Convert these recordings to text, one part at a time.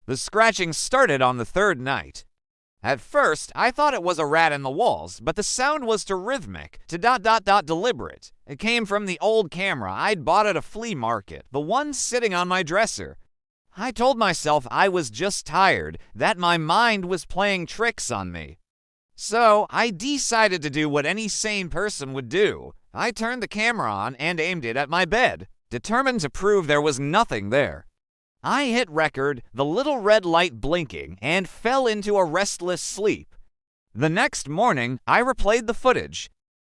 The scratching started on the third night. At first, I thought it was a rat in the walls, but the sound was too rhythmic, deliberate. It came from the old camera I'd bought at a flea market, the one sitting on my dresser. I told myself I was just tired, that my mind was playing tricks on me. So, I decided to do what any sane person would do. I turned the camera on and aimed it at my bed, determined to prove there was nothing there. I hit record, the little red light blinking, and fell into a restless sleep. The next morning, I replayed the footage.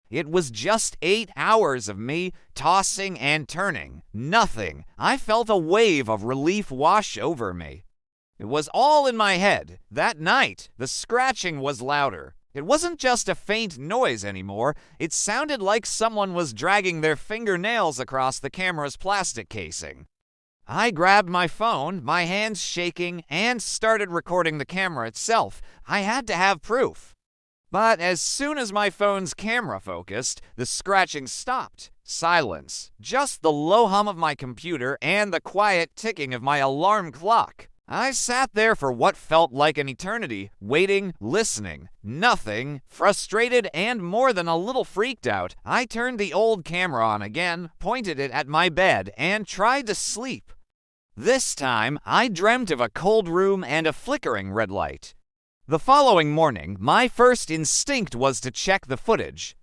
It was just 8 hours of me tossing and turning. Nothing. I felt a wave of relief wash over me. It was all in my head. That night, the scratching was louder. It wasn't just a faint noise anymore. It sounded like someone was dragging their fingernails across the camera's plastic casing. I grabbed my phone, my hands shaking, and started recording the camera itself. I had to have proof. But as soon as my phone's camera focused, the scratching stopped. Silence. Just the low hum of my computer and the quiet ticking of my alarm clock. I sat there for what felt like an eternity, waiting, listening. Nothing. Frustrated and more than a little freaked out, I turned the old camera on again, pointed it at my bed, and tried to sleep. This time, I dreamt of a cold room and a flickering red light. The following morning, my first instinct was to check the footage.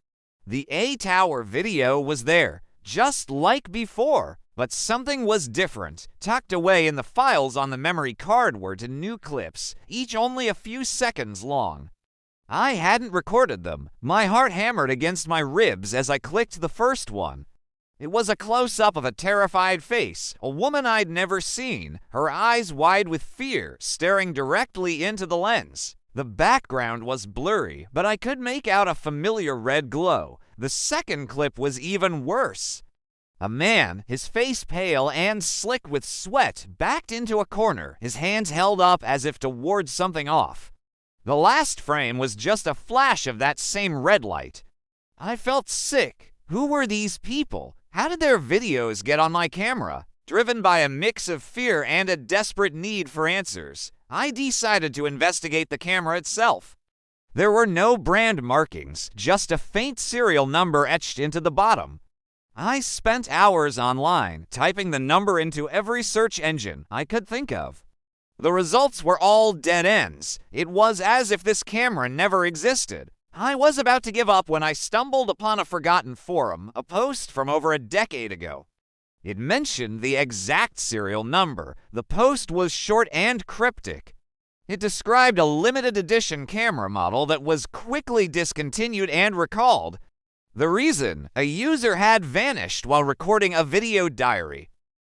The 8-hour video was there, just like before, but something was different. Tucked away in the files on the memory card were new clips, each only a few seconds long. I hadn't recorded them. My heart hammered against my ribs as I clicked the first one. It was a close-up of a terrified face, a woman I'd never seen, her eyes wide with fear, staring directly into the lens. The background was blurry, but I could make out a familiar red glow. The second clip was even worse. A man, his face pale and slick with sweat, backed into a corner, his hands held up as if to ward something off. The last frame was just a flash of that same red light. I felt sick. Who were these people? How did their videos get on my camera? Driven by a mix of fear and a desperate need for answers, I decided to investigate the camera itself. There were no brand markings, just a faint serial number etched into the bottom. I spent hours online, typing the number into every search engine I could think of. The results were all dead ends. It was as if this camera never existed. I was about to give up when I stumbled upon a forgotten forum, a post from over a decade ago. It mentioned the exact serial number. The post was short and cryptic. It described a limited edition camera model that was quickly discontinued and recalled. The reason? A user had vanished while recording a video diary.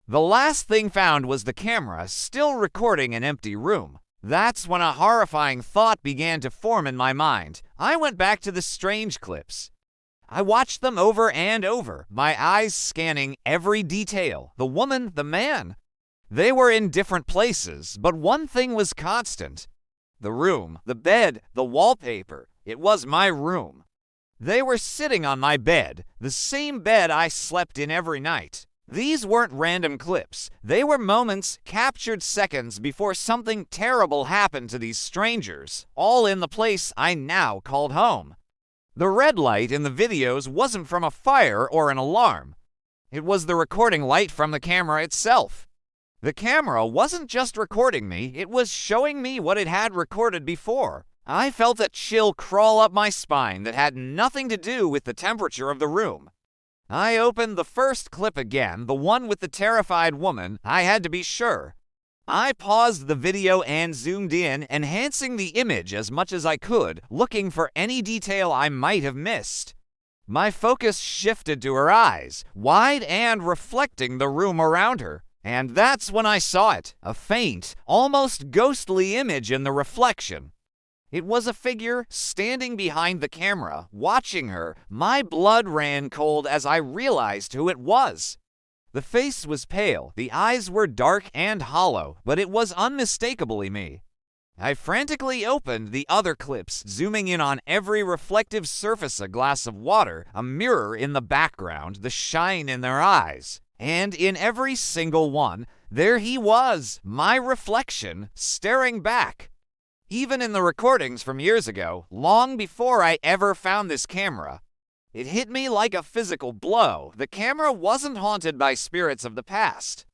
The last thing found was the camera still recording an empty room. That's when a horrifying thought began to form in my mind. I went back to the strange clips. I watched them over and over, my eyes scanning every detail. The woman, the man. They were in different places, but one thing was constant. The room, the bed, the wallpaper. It was my room. They were sitting on my bed, the same bed I slept in every night. These weren't random clips. They were moments, captured seconds before something terrible happened to these strangers, all in the place I now called home. The red light in the videos wasn't from a fire or an alarm. It was the recording light from the camera itself. The camera wasn't just recording me, it was showing me what it had recorded before. I felt a chill crawl up my spine that had nothing to do with the temperature of the room. I opened the first clip again, the one with the terrified woman. I had to be sure. I paused the video and zoomed in, enhancing the image as much as I could, looking for any detail I might have missed. My focus shifted to her eyes, wide and reflecting the room around her. And that's when I saw it, a faint, almost ghostly image in the reflection. It was a figure standing behind the camera, watching her. My blood ran cold as I realized who it was. The face was pale, the eyes were dark and hollow, but it was unmistakably me. I frantically opened the other clips, zooming in on every reflective surface, a glass of water, a mirror in the background, the shine in their eyes. And in every single one, There he was, my reflection, staring back. Even in the recordings from years ago, long before I ever found this camera, it hit me like a physical blow. The camera wasn't haunted by spirits of the past.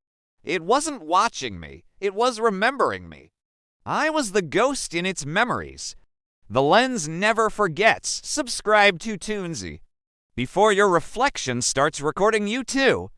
It wasn't watching me, it was remembering me. I was the ghost in its memories. The lens never forgets. Subscribe to Toonzy before your reflection starts recording you too.